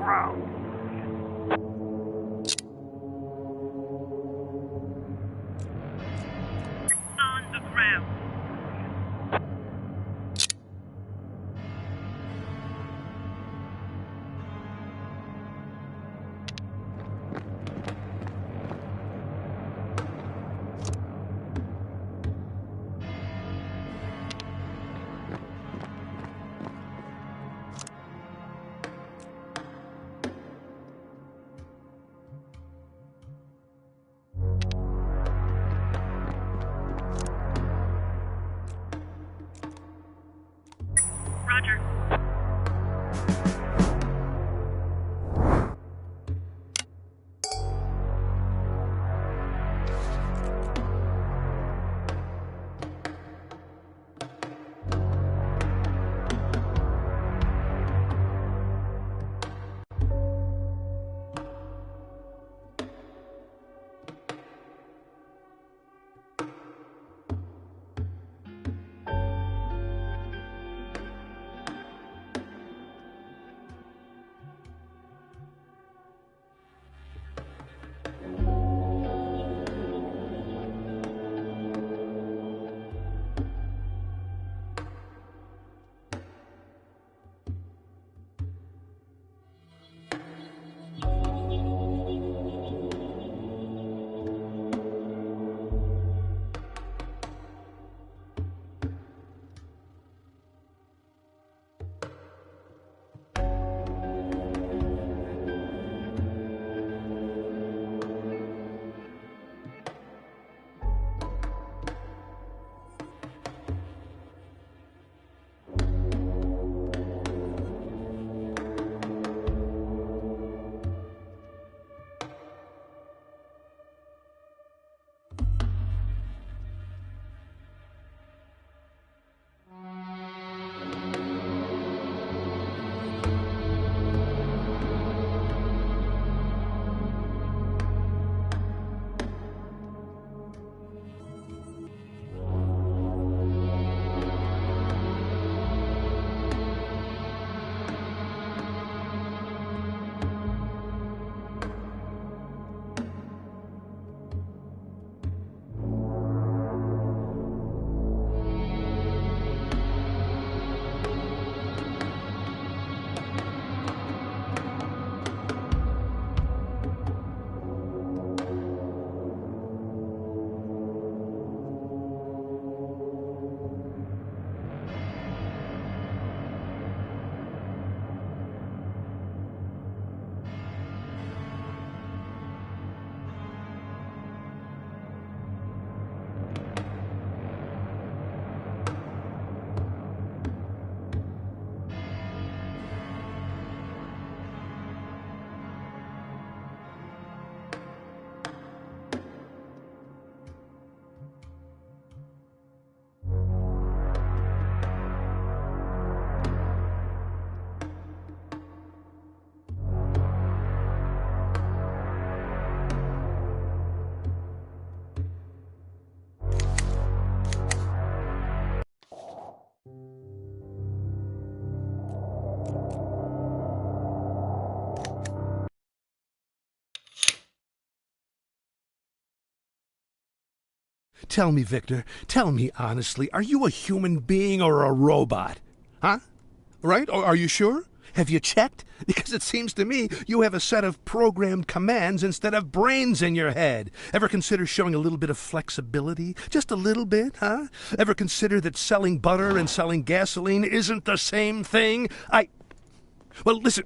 ground. On the ground. Roger. Tell me, Victor, tell me honestly, are you a human being or a robot? Huh? Right? Or are you sure? Have you checked? Because it seems to me you have a set of programmed commands instead of brains in your head. Ever consider showing a little bit of flexibility? Just a little bit, huh? Ever consider that selling butter and selling gasoline isn't the same thing? Well, listen.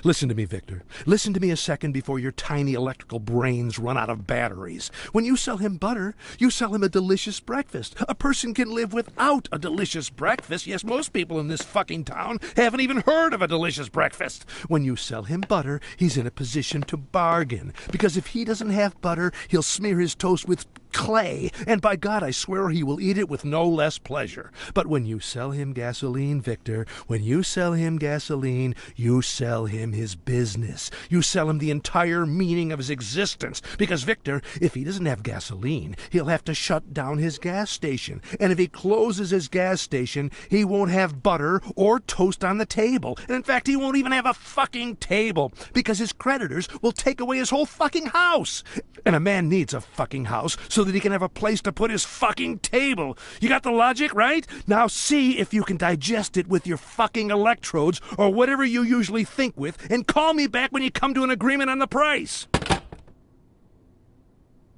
Listen to me, Victor. Listen to me a second before your tiny electrical brains run out of batteries. When you sell him butter, you sell him a delicious breakfast. A person can live without a delicious breakfast. Yes, most people in this fucking town haven't even heard of a delicious breakfast. When you sell him butter, he's in a position to bargain. Because if he doesn't have butter, he'll smear his toast with clay, and by God, I swear he will eat it with no less pleasure. But when you sell him gasoline, Victor, when you sell him gasoline, you sell him his business. You sell him the entire meaning of his existence. Because, Victor, if he doesn't have gasoline, he'll have to shut down his gas station. And if he closes his gas station, he won't have butter or toast on the table. And in fact, he won't even have a fucking table. Because his creditors will take away his whole fucking house. And a man needs a fucking house so that he can have a place to put his fucking table. You got the logic, right? Now see if you can digest it with your fucking electrodes or whatever you usually think with, and call me back when you come to an agreement on the price.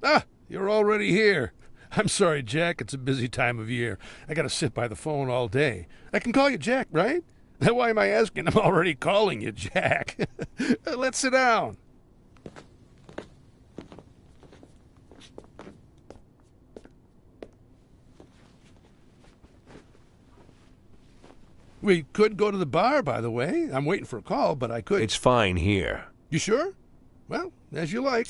Ah, you're already here. I'm sorry, Jack. It's a busy time of year. I gotta sit by the phone all day. I can call you Jack, right? Why am I asking? I'm already calling you Jack. Let's sit down. We could go to the bar, by the way. I'm waiting for a call, but I could. It's fine here. You sure? Well, as you like.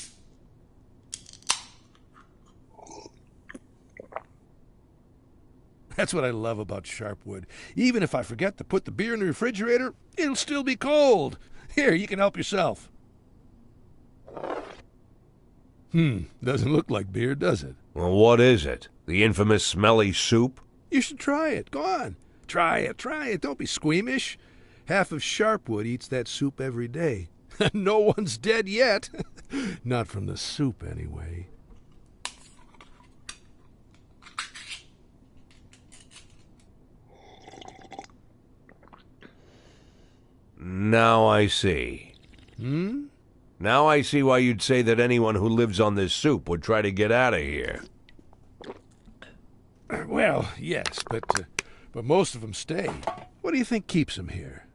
That's what I love about Sharpwood. Even if I forget to put the beer in the refrigerator, it'll still be cold. Here, you can help yourself. Doesn't look like beer, does it? Well, what is it? The infamous smelly soup? You should try it. Go on. Try it. Don't be squeamish. Half of Sharpwood eats that soup every day. No one's dead yet. Not from the soup, anyway. Now I see. Now I see why you'd say that anyone who lives on this soup would try to get out of here. Well, yes, but most of them stay. What do you think keeps them here?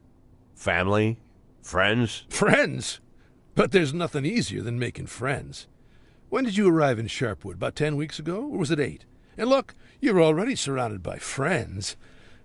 Family? Friends? Friends? But there's nothing easier than making friends. When did you arrive in Sharpwood? About 10 weeks ago? Or was it 8? And look, you're already surrounded by friends.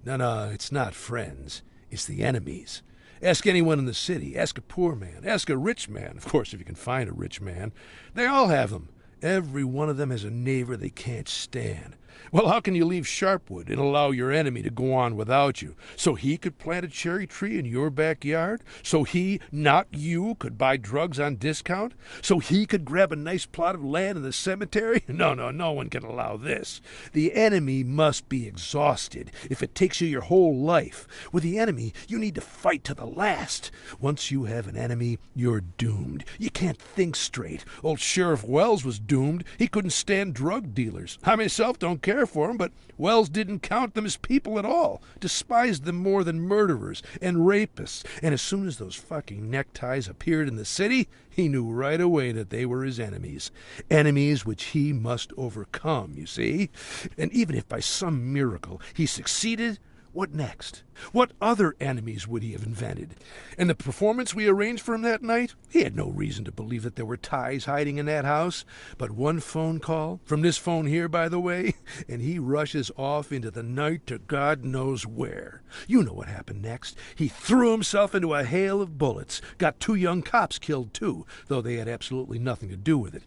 No, it's not friends. It's the enemies. Ask anyone in the city. Ask a poor man. Ask a rich man. Of course, if you can find a rich man. They all have them. Every one of them has a neighbor they can't stand. Well, how can you leave Sharpwood and allow your enemy to go on without you? So he could plant a cherry tree in your backyard? So he, not you, could buy drugs on discount? So he could grab a nice plot of land in the cemetery? No one can allow this. The enemy must be exhausted if it takes you your whole life. With the enemy, you need to fight to the last. Once you have an enemy, you're doomed. You can't think straight. Old Sheriff Wells was doomed. He couldn't stand drug dealers. I myself don't care for them, but Wells didn't count them as people at all, despised them more than murderers and rapists, and as soon as those fucking neckties appeared in the city, he knew right away that they were his enemies. Enemies which he must overcome, you see? And even if by some miracle he succeeded, what next? What other enemies would he have invented? And the performance we arranged for him that night? He had no reason to believe that there were ties hiding in that house. But one phone call, from this phone here, by the way, and he rushes off into the night to God knows where. You know what happened next. He threw himself into a hail of bullets. Got 2 young cops killed, too, though they had absolutely nothing to do with it.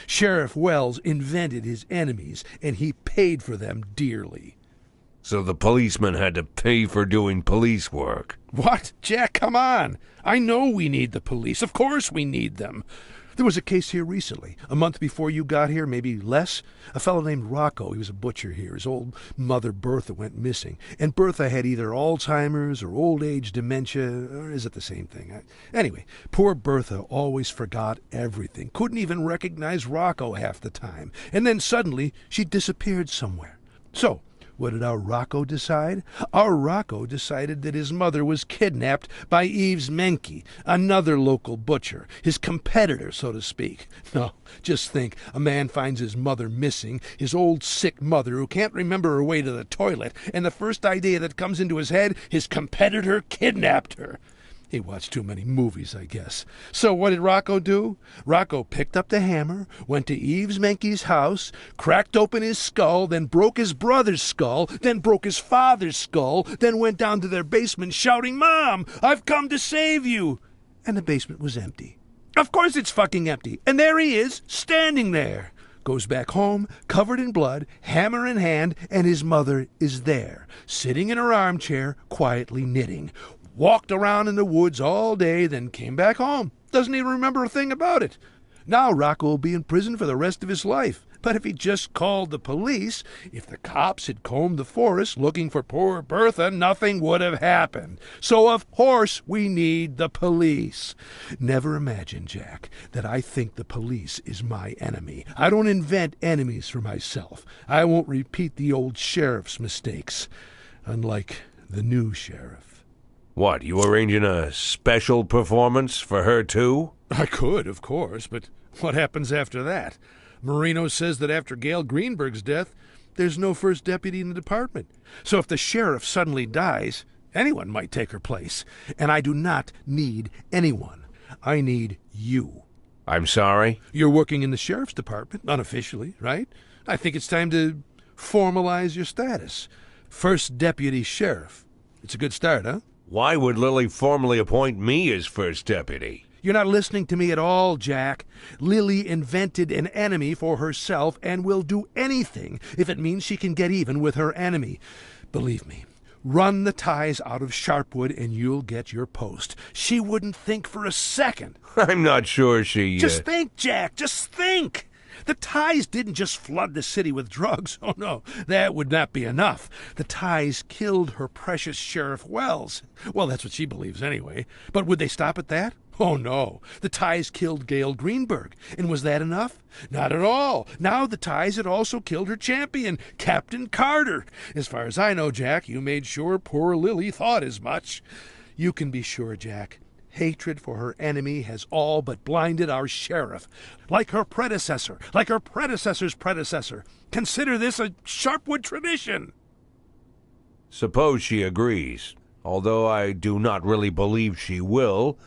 Sheriff Wells invented his enemies, and he paid for them dearly. So the policeman had to pay for doing police work. What? Jack, come on. I know we need the police. Of course we need them. There was a case here recently, a month before you got here, maybe less. A fellow named Rocco, he was a butcher here. His old mother Bertha went missing. And Bertha had either Alzheimer's or old age dementia, or is it the same thing? Anyway, poor Bertha always forgot everything. Couldn't even recognize Rocco half the time. And then suddenly she disappeared somewhere. So, what did our Rocco decide? Our Rocco decided that his mother was kidnapped by Eves Menke, another local butcher, his competitor, so to speak. No, just think, a man finds his mother missing, his old sick mother who can't remember her way to the toilet, and the first idea that comes into his head, his competitor kidnapped her. He watched too many movies, I guess. So what did Rocco do? Rocco picked up the hammer, went to Eves Menke's house, cracked open his skull, then broke his brother's skull, then broke his father's skull, then went down to their basement shouting, "Mom, I've come to save you!" And the basement was empty. Of course it's fucking empty. And there he is, standing there. Goes back home, covered in blood, hammer in hand, and his mother is there, sitting in her armchair, quietly knitting. walked around in the woods all day, then came back home. Doesn't even remember a thing about it. Now Rocco will be in prison for the rest of his life. But if he just called the police, if the cops had combed the forest looking for poor Bertha, nothing would have happened. So of course we need the police. Never imagine, Jack, that I think the police is my enemy. I don't invent enemies for myself. I won't repeat the old sheriff's mistakes, unlike the new sheriff. What, you arranging a special performance for her too? I could, of course, but what happens after that? Marino says that after Gail Greenberg's death, there's no first deputy in the department. So if the sheriff suddenly dies, anyone might take her place. And I do not need anyone. I need you. I'm sorry? You're working in the sheriff's department, unofficially, right? I think it's time to formalize your status. First deputy sheriff. It's a good start, huh? Why would Lily formally appoint me as first deputy? You're not listening to me at all, Jack. Lily invented an enemy for herself and will do anything if it means she can get even with her enemy. Believe me, run the ties out of Sharpwood and you'll get your post. She wouldn't think for a second. I'm not sure she... Just think, Jack, just think. The ties didn't just flood the city with drugs. Oh, no, that would not be enough. The ties killed her precious Sheriff Wells. Well, that's what she believes anyway. But would they stop at that? Oh, no. The ties killed Gail Greenberg. And was that enough? Not at all. Now the ties had also killed her champion, Captain Carter. As far as I know, Jack, you made sure poor Lily thought as much. You can be sure, Jack. Hatred for her enemy has all but blinded our sheriff. Like her predecessor, like her predecessor's predecessor. Consider this a Sharpwood tradition. Suppose she agrees. Although I do not really believe she will,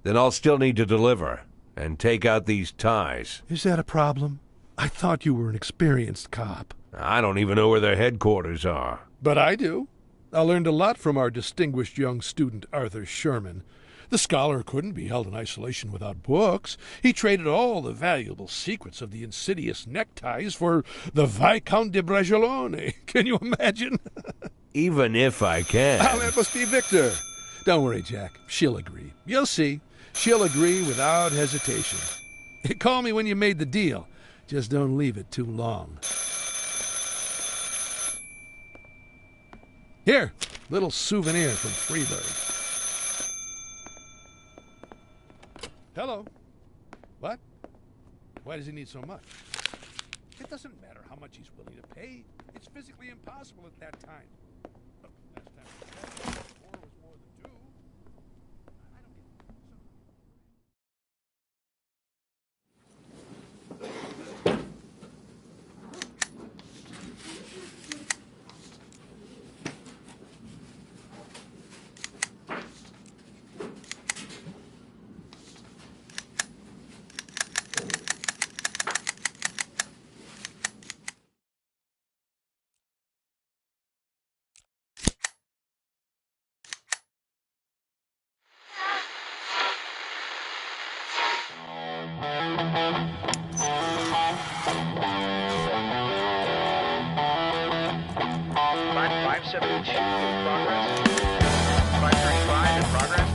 then I'll still need to deliver and take out these ties. Is that a problem? I thought you were an experienced cop. I don't even know where their headquarters are. But I do. I learned a lot from our distinguished young student, Arthur Sherman. The scholar couldn't be held in isolation without books. He traded all the valuable secrets of the insidious neckties for the Viscount de Bragelonne. Can you imagine? Even if I can. Oh, that must be Victor. Don't worry, Jack. She'll agree. You'll see. She'll agree without hesitation. Call me when you made the deal. Just don't leave it too long. Here, little souvenir from Freeburg. Hello. What? Why does he need so much? It doesn't matter how much he's willing to pay. It's physically impossible at that time. Look, last time we checked, 4 was more than 2. I don't in progress. 535 in progress.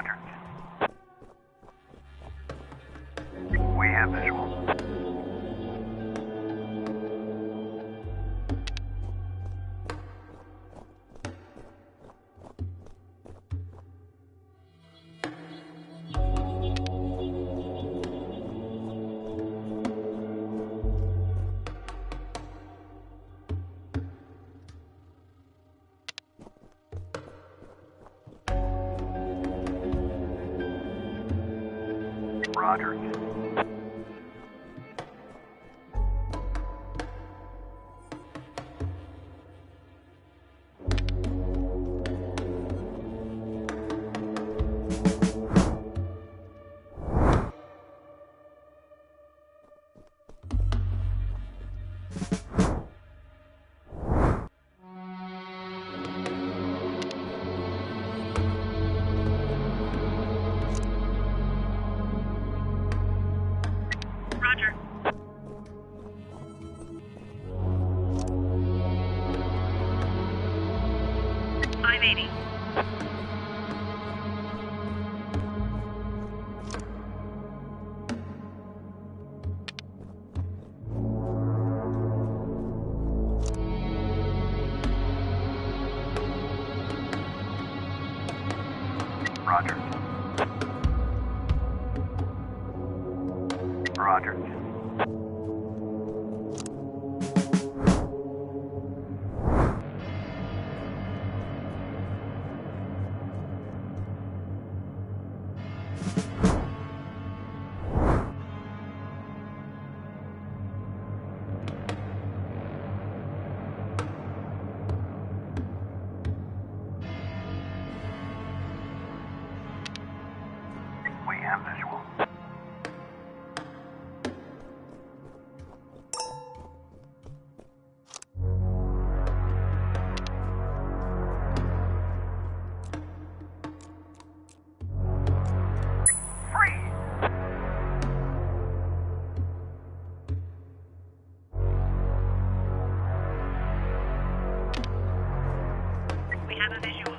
Roger. We have visual. Roger. Roger. 580. Roger. Roger. We have visual. Freeze! We have a visual.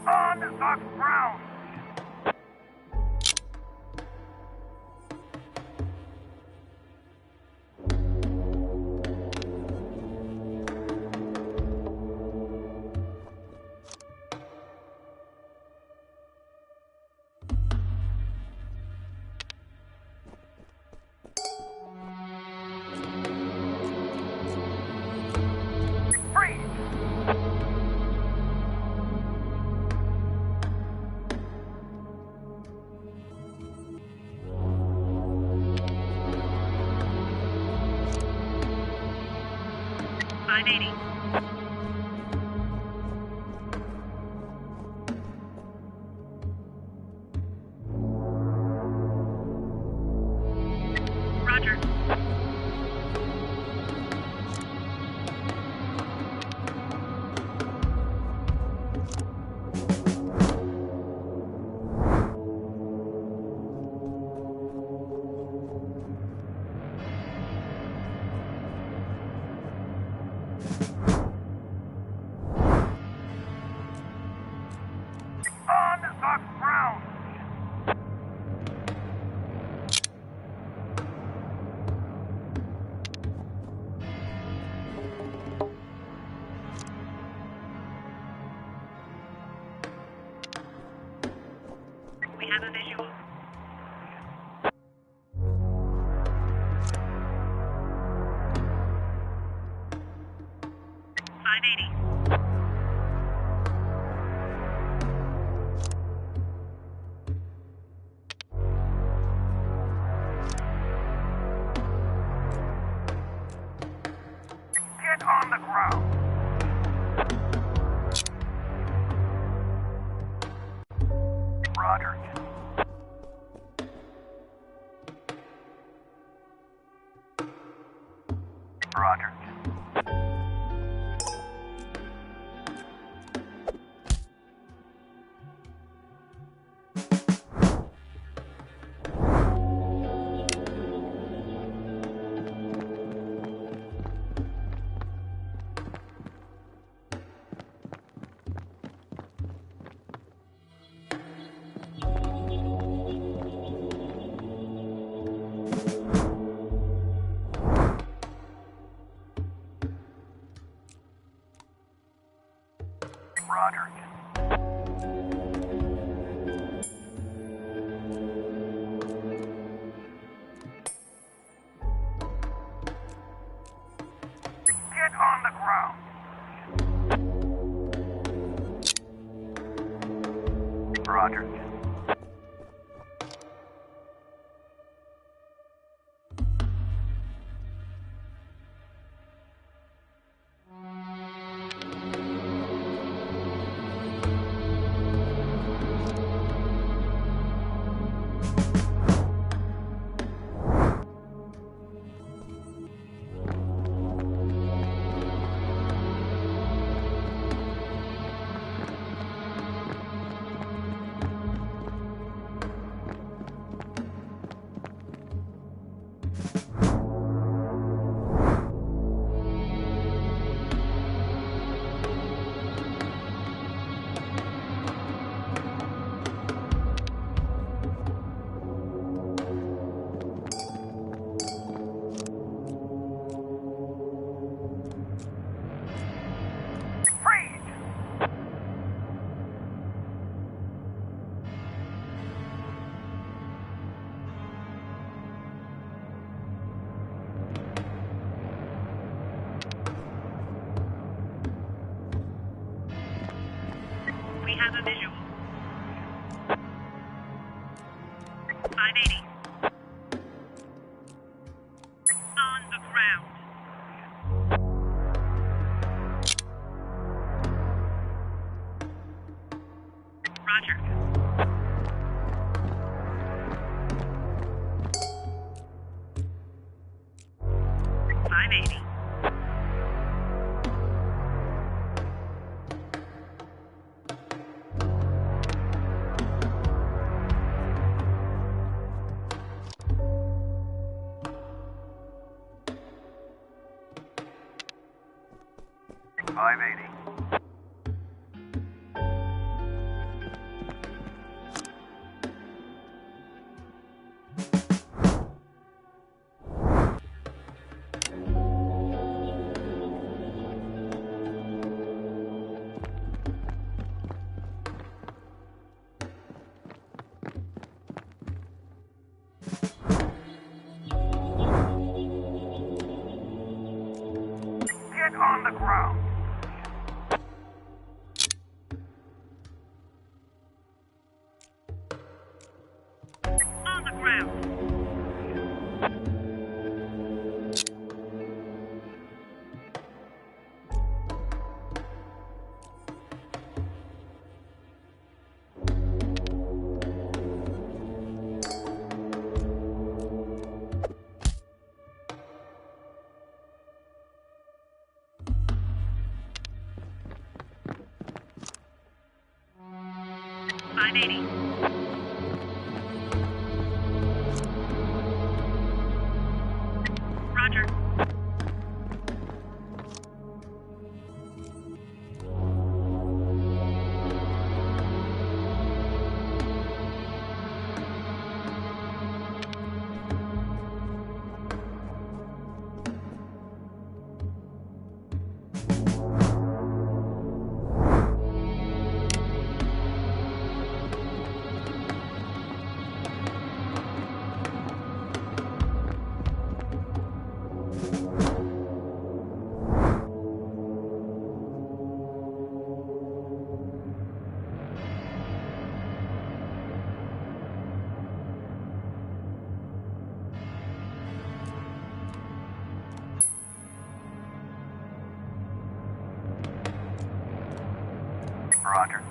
On the ground! Freeze! Roger. On the ground! Get on the ground. Roger. Roger. Roger. Get on the ground. Roger. Freeze! We have a visual. 580. On the ground. Roger. $580. $580. Get on the ground. On the ground. $580. Roger. Roger.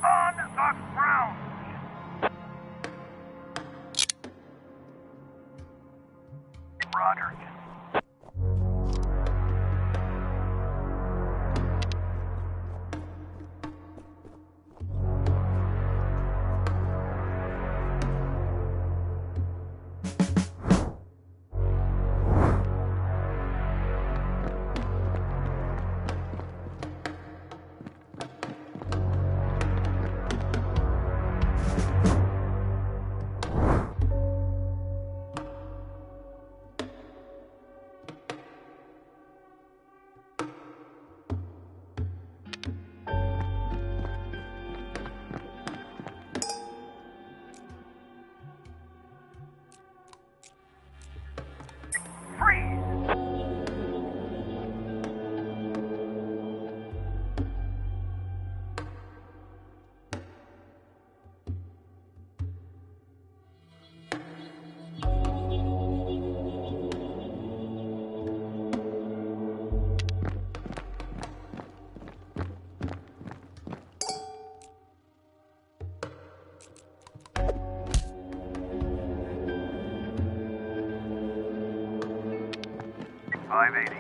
On the ground. Roger. Freeze! $580.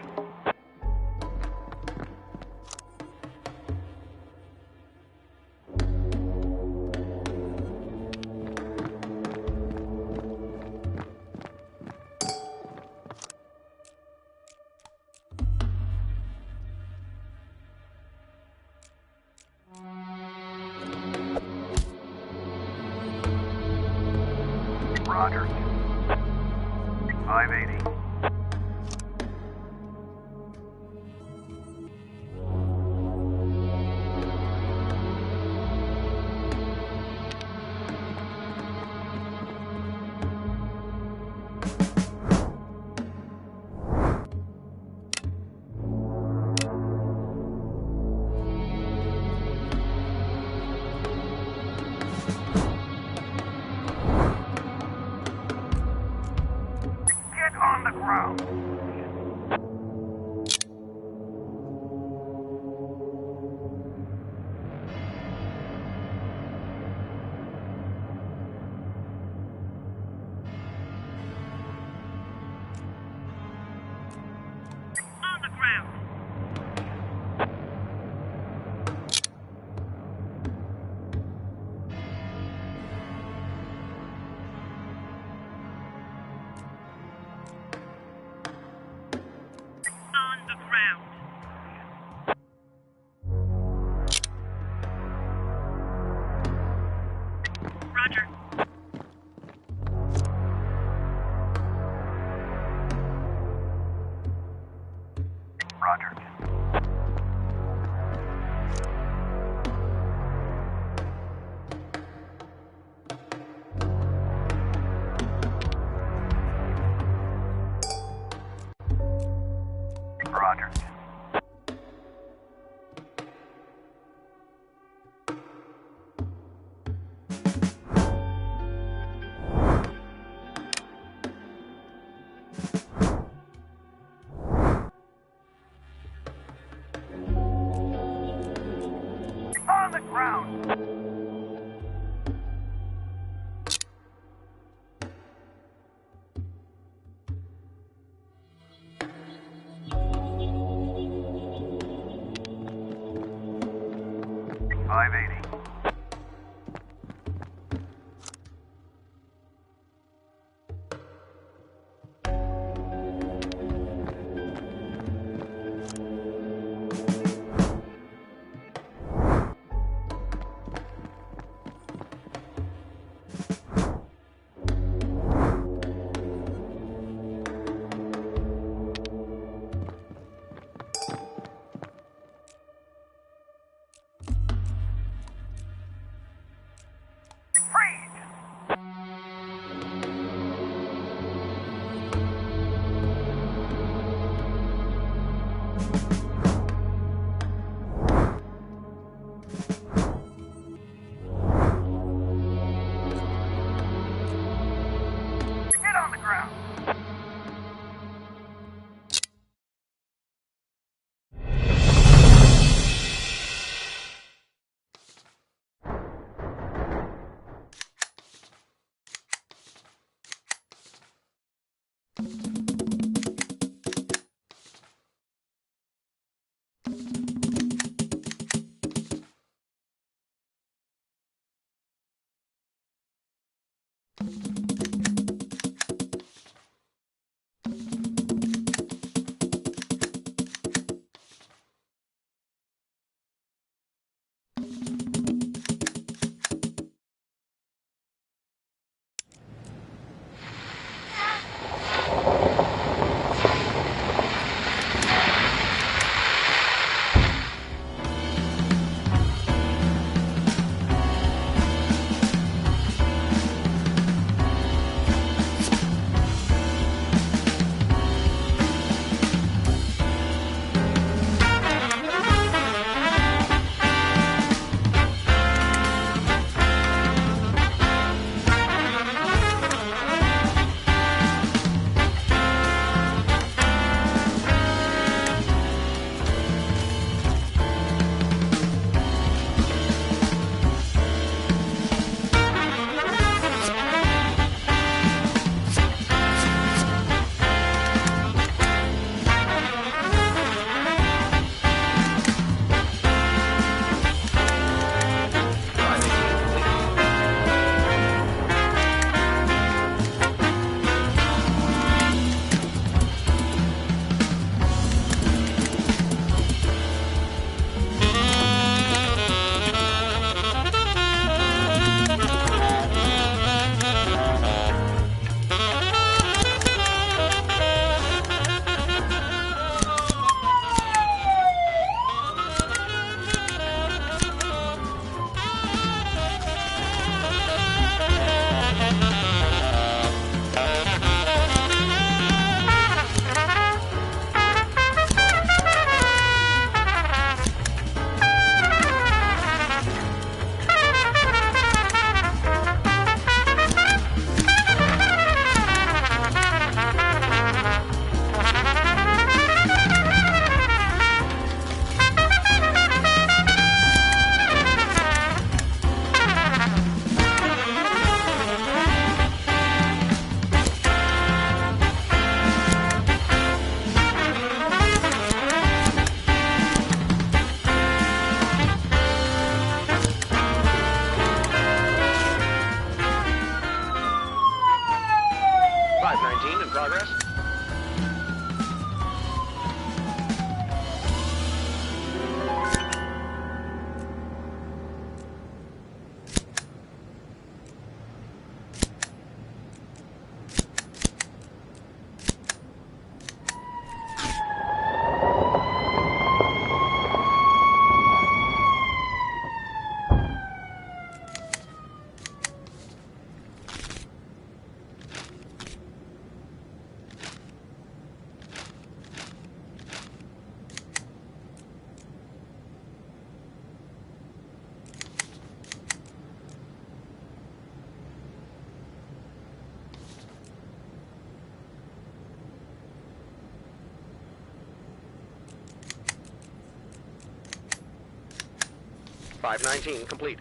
Roger. 580. Get on the ground. On the ground. On the ground. Roger. Roger. Roger. On the ground. $580. 519 in progress. .519 complete.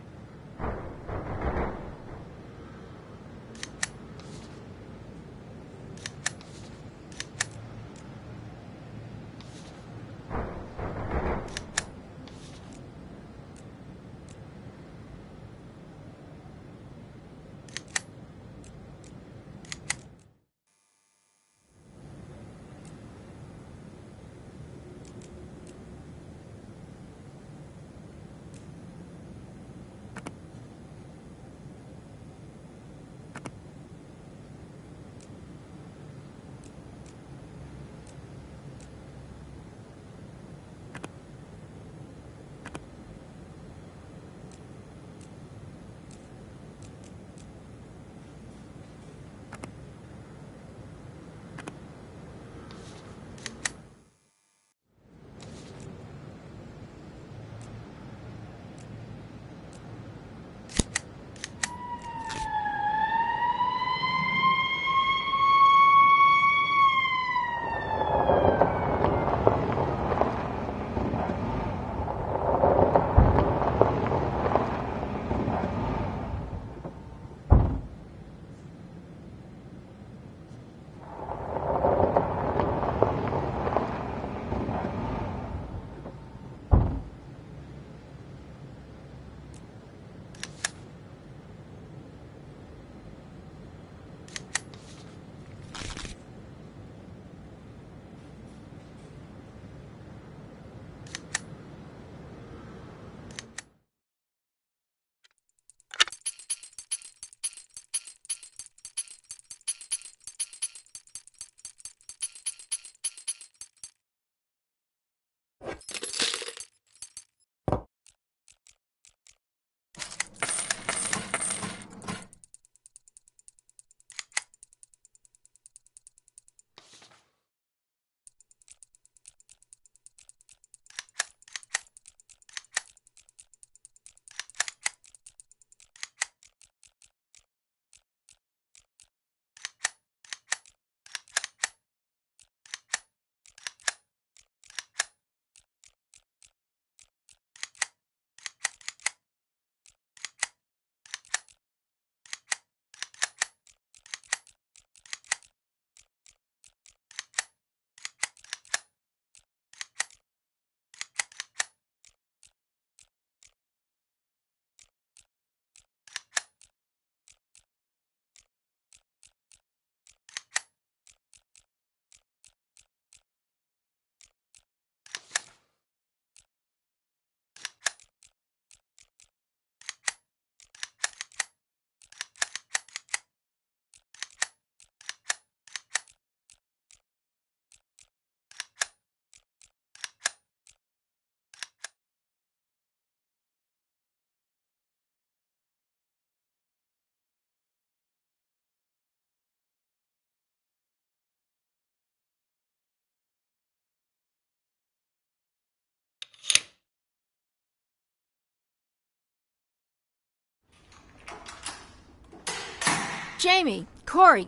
Jamie, Corey,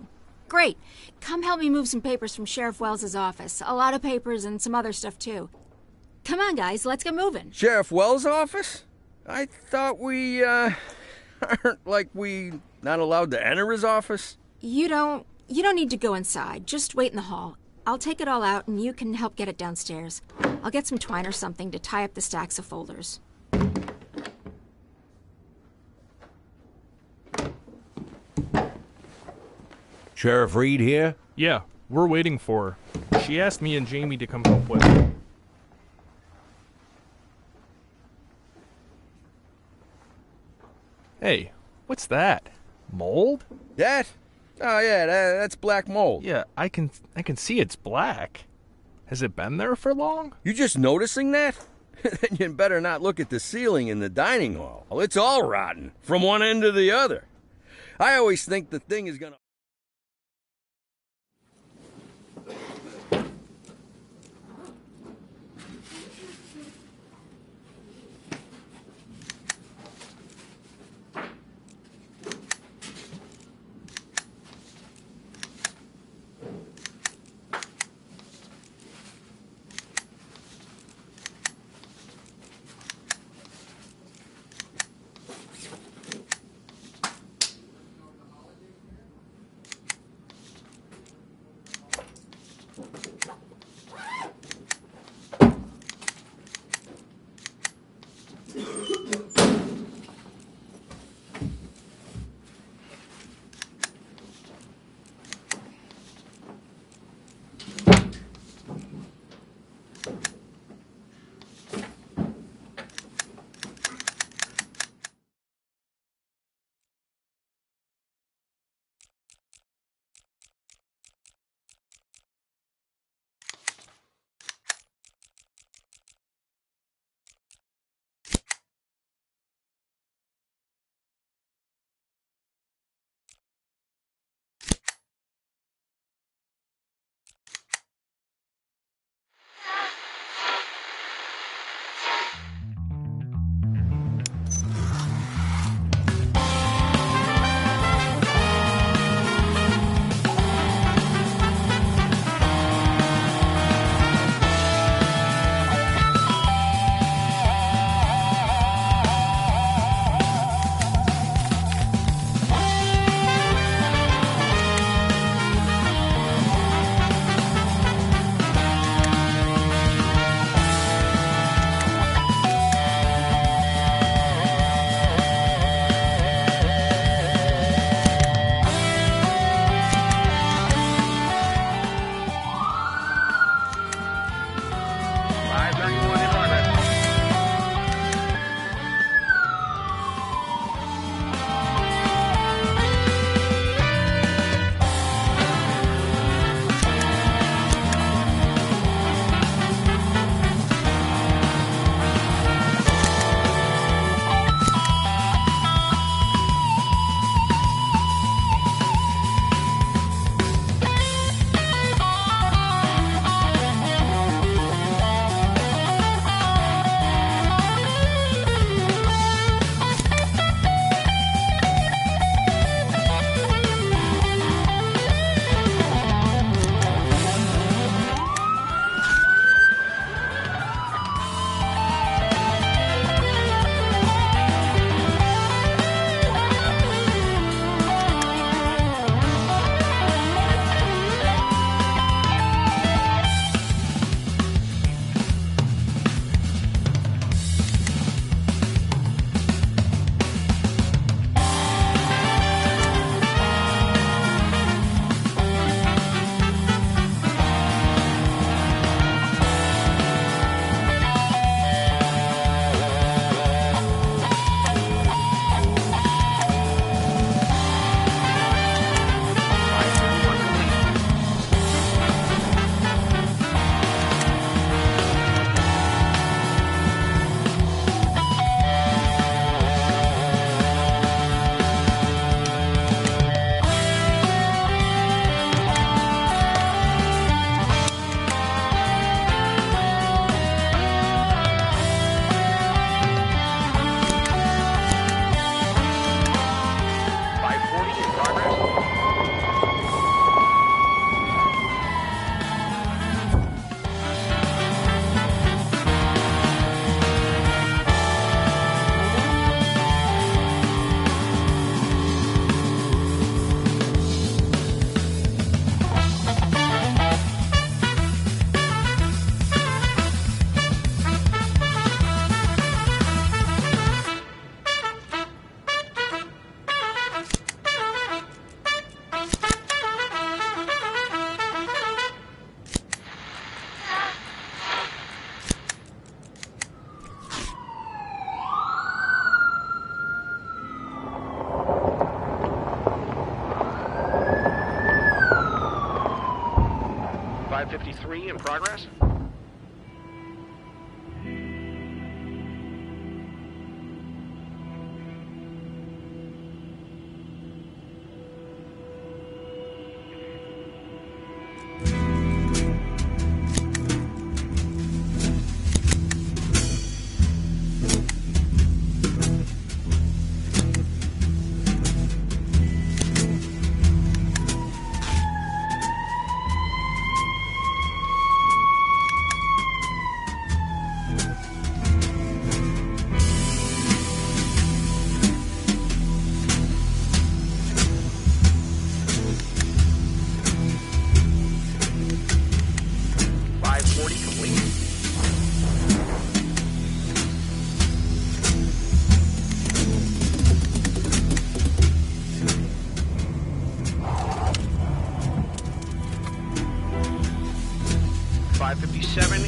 great. Come help me move some papers from Sheriff Wells's office. A lot of papers and some other stuff, too. Come on, guys, let's get moving. Sheriff Wells' office? I thought we, aren't we not allowed to enter his office? You don't need to go inside. Just wait in the hall. I'll take it all out and you can help get it downstairs. I'll get some twine or something to tie up the stacks of folders. Sheriff Reed here? Yeah, we're waiting for her. She asked me and Jamie to come help with. Hey, what's that? Mold? That? Oh yeah, that's black mold. Yeah, I can see it's black. Has it been there for long? You just noticing that? Then you better not look at the ceiling in the dining hall. Well, it's all rotten, from one end to the other. I always think the thing is gonna... 553 in progress.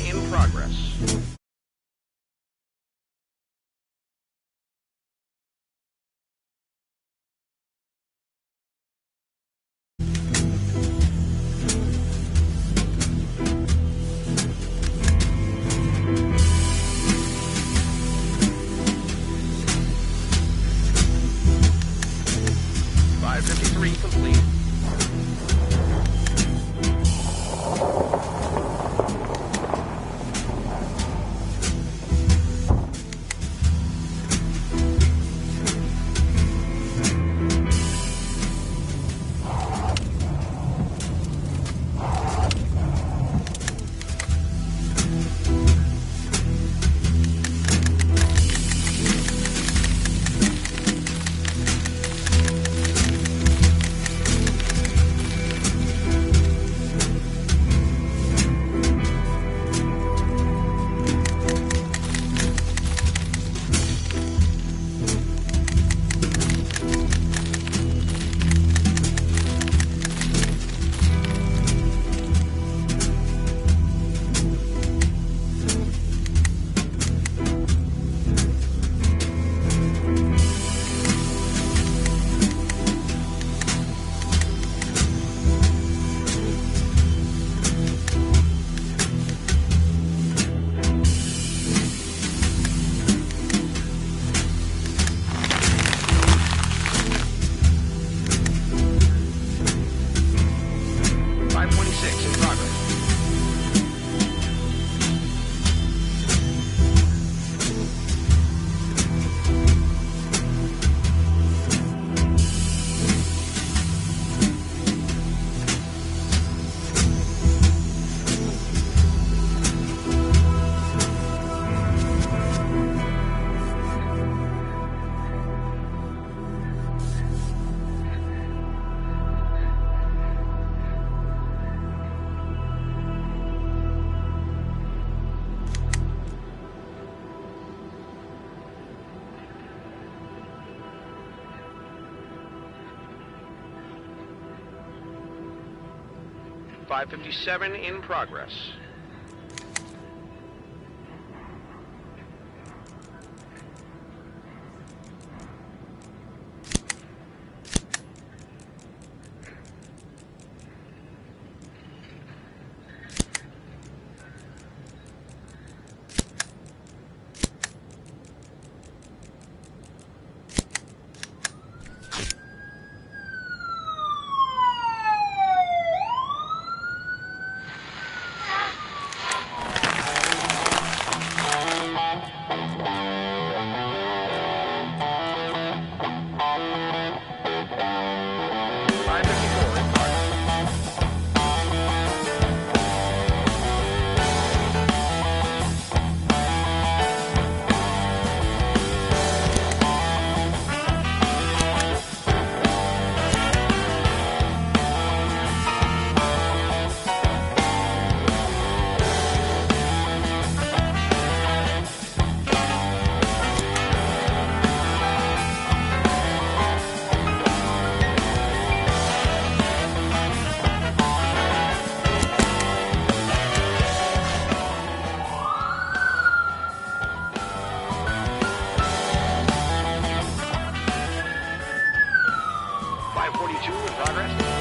In progress. Complete. 526 in progress. .557 in progress. .542 in progress.